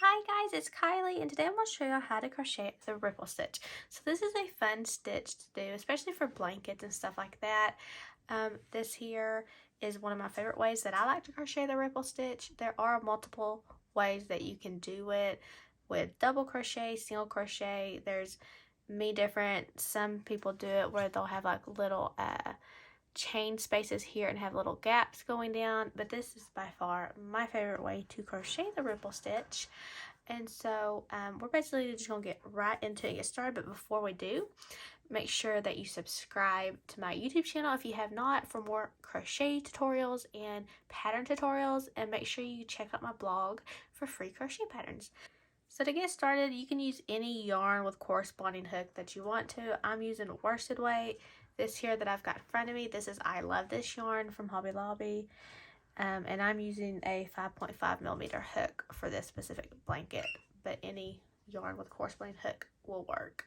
Hi guys, it's Kylie and today I'm going to show you how to crochet the ripple stitch. So this is a fun stitch to do, especially for blankets and stuff like that. This here is one of my favorite ways that I like to crochet the ripple stitch. There are multiple ways that you can do it with double crochet, single crochet. There's many different. Some people do it where they'll have like little chain spaces here and have little gaps going down, but this is by far my favorite way to crochet the ripple stitch. And so we're basically just gonna get right into it and get started. But before we do, make sure that you subscribe to my YouTube channel if you have not for more crochet tutorials and pattern tutorials, and make sure you check out my blog for free crochet patterns. So to get started, you can use any yarn with corresponding hook that you want to. I'm using worsted weight. This here that I've got in front of me, this is I Love This yarn from Hobby Lobby. And I'm using a 5.5mm hook for this specific blanket, but any yarn with corresponding hook will work.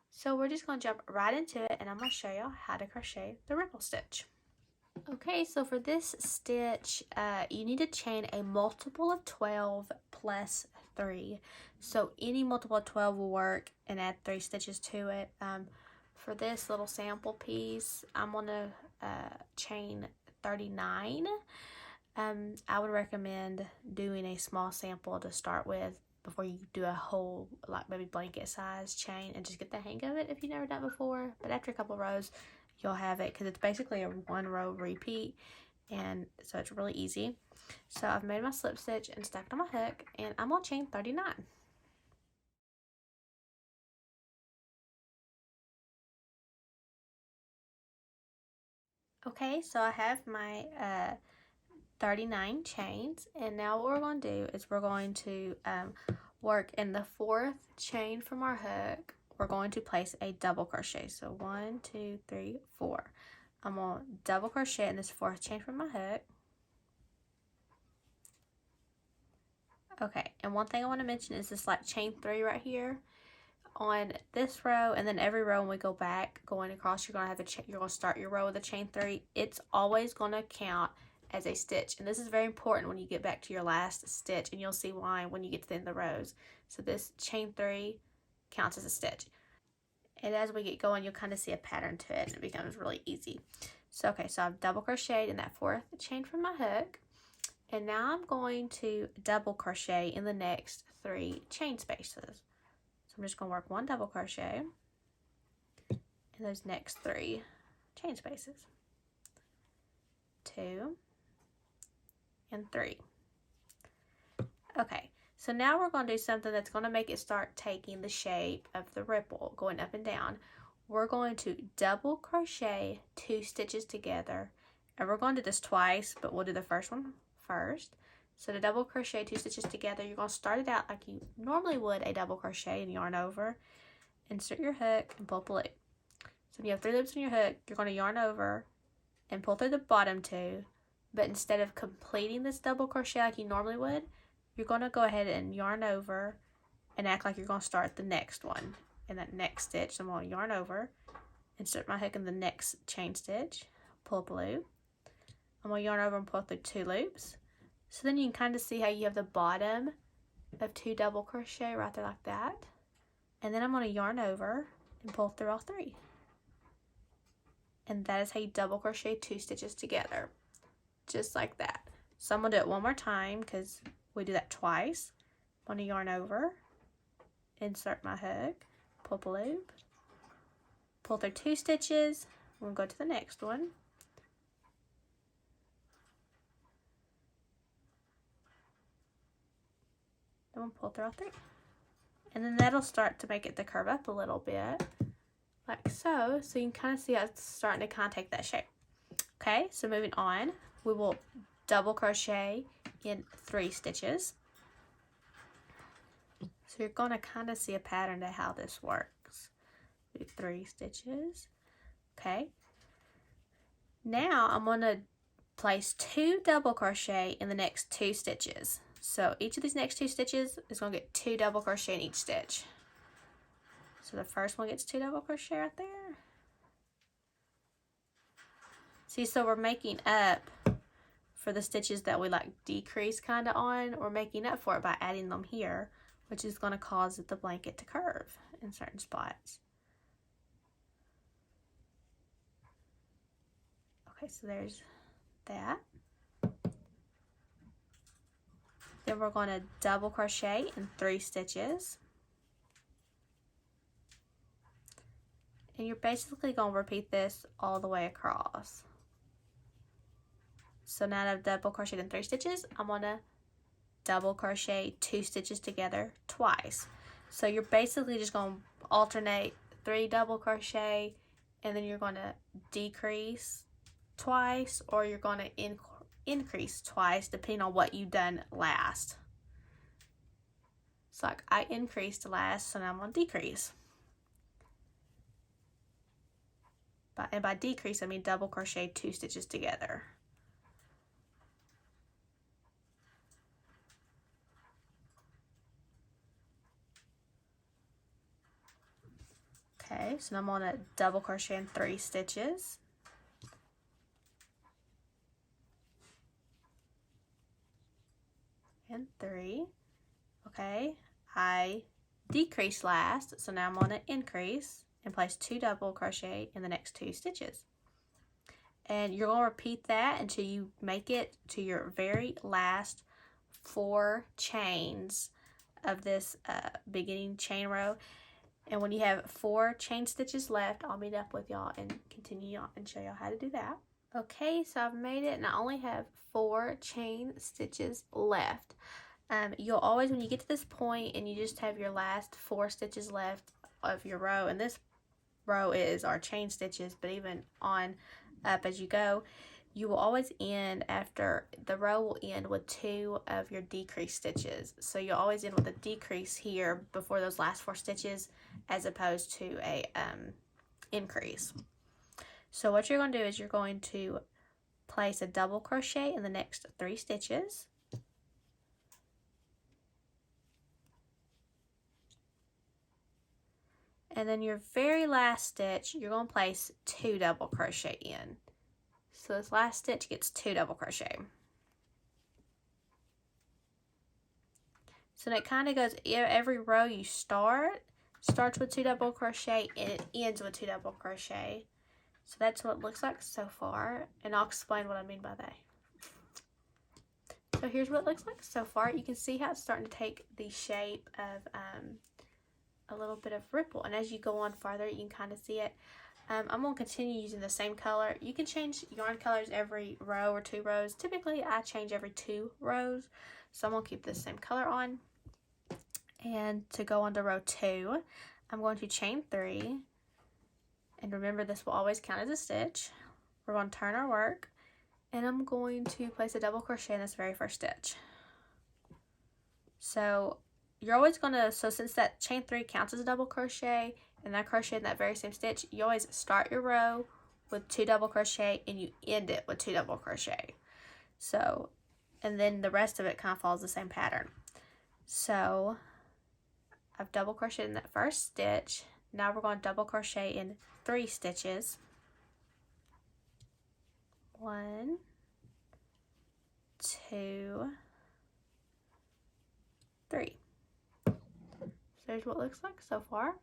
So we're just going to jump right into it, and I'm going to show you how to crochet the ripple stitch. Okay, so for this stitch, you need to chain a multiple of 12 plus 3. So any multiple of 12 will work, and add 3 stitches to it. For this little sample piece, I'm going to chain 39. I would recommend doing a small sample to start with before you do a whole, like maybe blanket size chain, and just get the hang of it if you've never done it before. But after a couple rows, you'll have it, because it's basically a 1 row repeat, and so it's really easy. So I've made my slip stitch and stacked on my hook, and I'm gonna chain 39. Okay, so I have my 39 chains, and now what we're going to do is we're going to work in the 4th chain from our hook. We're going to place a double crochet. So 1, 2, 3, 4. I'm going to double crochet in this 4th chain from my hook. Okay, and one thing I want to mention is this like chain 3 right here on this row, and then every row when we go back going across, you're going to have you're going to start your row with a chain 3. It's always going to count as a stitch, and this is very important when you get back to your last stitch, and you'll see why when you get to the end of the rows. So this chain 3 counts as a stitch, and as we get going, you'll kind of see a pattern to it, and it becomes really easy. So okay, so I've double crocheted in that 4th chain from my hook, and now I'm going to double crochet in the next 3 chain spaces. So I'm just going to work 1 double crochet in those next 3 chain spaces. 2 and 3. Okay, so now we're going to do something that's going to make it start taking the shape of the ripple, going up and down. We're going to double crochet 2 stitches together, and we're going to do this twice, but we'll do the first one first. So to double crochet 2 stitches together, you're going to start it out like you normally would a double crochet and yarn over. Insert your hook and pull up a loop. So when you have 3 loops on your hook, you're going to yarn over and pull through the bottom 2, but instead of completing this double crochet like you normally would, you're going to go ahead and yarn over and act like you're going to start the next one in that next stitch. So I'm going to yarn over, insert my hook in the next chain stitch, pull up a loop. I'm going to yarn over and pull through 2 loops. So then you can kind of see how you have the bottom of 2 double crochet right there like that. And then I'm going to yarn over and pull through all 3. And that is how you double crochet 2 stitches together, just like that. So I'm going to do it one more time because we do that twice. I'm going to yarn over, insert my hook, pull up a loop, pull through 2 stitches. We'll go to the next one. Then we'll pull through all 3. And then that'll start to make it to curve up a little bit, like so. So you can kind of see how it's starting to kind of take that shape. Okay, so moving on, we will double crochet in 3 stitches. So you're going to kind of see a pattern to how this works. Do 3 stitches. Okay. Now I'm going to place 2 double crochet in the next 2 stitches. So each of these next 2 stitches is going to get 2 double crochet in each stitch. So the first one gets 2 double crochet right there. See, so we're making up for the stitches that we like decrease kind of on, we're making up for it by adding them here, which is going to cause the blanket to curve in certain spots. Okay, so there's that. Then we're going to double crochet in 3 stitches. And you're basically going to repeat this all the way across. So now that I've double crocheted in 3 stitches, I'm going to double crochet 2 stitches together twice. So you're basically just going to alternate 3 double crochet, and then you're going to decrease twice, or you're going to increase twice depending on what you've done last. So like I increased last, so now I'm going to decrease. And by decrease I mean double crochet 2 stitches together. Okay, so now I'm going to double crochet in 3 stitches. And 3. Okay, I decreased last, so now I'm going to increase and place 2 double crochet in the next 2 stitches. And you're going to repeat that until you make it to your very last 4 chains of this beginning chain row. And when you have 4 chain stitches left, I'll meet up with y'all and continue on and show y'all how to do that. Okay, so I've made it and I only have 4 chain stitches left. You'll always, when you get to this point and you just have your last 4 stitches left of your row, and this row is our chain stitches, but even on up as you go, you will always end after, the row will end with 2 of your decrease stitches. So you'll always end with a decrease here before those last 4 stitches as opposed to a increase. So what you're going to do is you're going to place a double crochet in the next 3 stitches. And then your very last stitch, you're going to place 2 double crochet in. So this last stitch gets 2 double crochet. So it kind of goes, every row you starts with 2 double crochet and it ends with 2 double crochet. So that's what it looks like so far, and I'll explain what I mean by that. So here's what it looks like so far. You can see how it's starting to take the shape of a little bit of ripple, and as you go on farther you can kind of see it. I'm going to continue using the same color. You can change yarn colors every row or 2 rows. Typically I change every 2 rows, so I'm going to keep the same color on. And to go on to row 2, I'm going to chain 3, and remember this will always count as a stitch. We're going to turn our work, and I'm going to place a double crochet in this very first stitch. So you're always going to, so since that chain 3 counts as a double crochet and I crochet in that very same stitch, you always start your row with 2 double crochet and you end it with 2 double crochet. So, and then the rest of it kind of follows the same pattern. So I've double crocheted in that first stitch. Now we're going to double crochet in 3 stitches. 1, 2, 3. So there's what it looks like so far.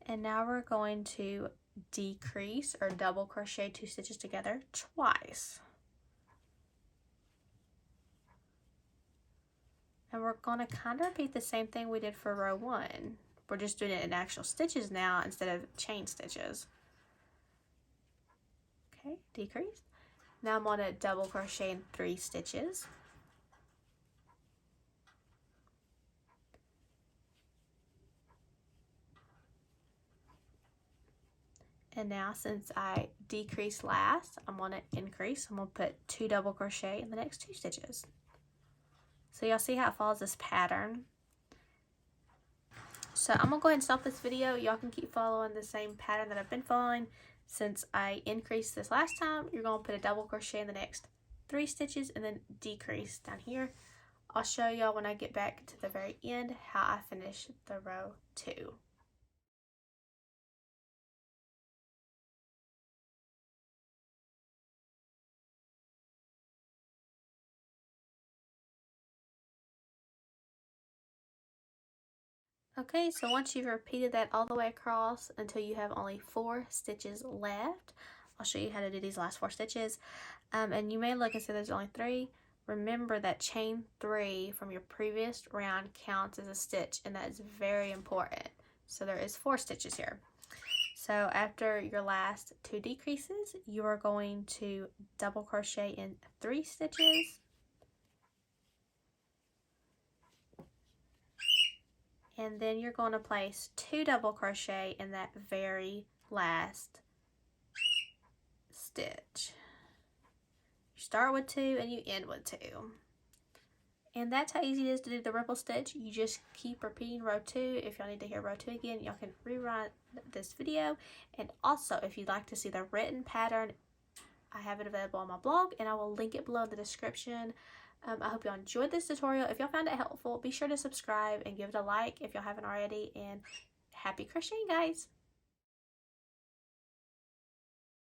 And now we're going to decrease or double crochet 2 stitches together twice. And we're going to kind of repeat the same thing we did for row 1. We're just doing it in actual stitches now instead of chain stitches. Okay, decrease. Now I'm going to double crochet in 3 stitches. And now since I decreased last, I'm going to increase. I'm going to put 2 double crochet in the next 2 stitches. So y'all see how it follows this pattern. So I'm going to go ahead and stop this video. Y'all can keep following the same pattern that I've been following. Since I increased this last time, you're going to put a double crochet in the next 3 stitches and then decrease down here. I'll show y'all when I get back to the very end how I finish the row 2. Okay, so once you've repeated that all the way across until you have only 4 stitches left, I'll show you how to do these last 4 stitches. And you may look and say there's only 3. Remember that chain 3 from your previous round counts as a stitch, and that is very important. So there is 4 stitches here. So after your last 2 decreases, you are going to double crochet in 3 stitches. And then you're going to place 2 double crochet in that very last stitch. You start with 2 and you end with 2. And that's how easy it is to do the ripple stitch. You just keep repeating row 2. If y'all need to hear row 2 again, y'all can rerun this video. And also, if you'd like to see the written pattern, I have it available on my blog, and I will link it below in the description. I hope y'all enjoyed this tutorial. If y'all found it helpful, be sure to subscribe and give it a like if y'all haven't already. And happy crocheting, guys!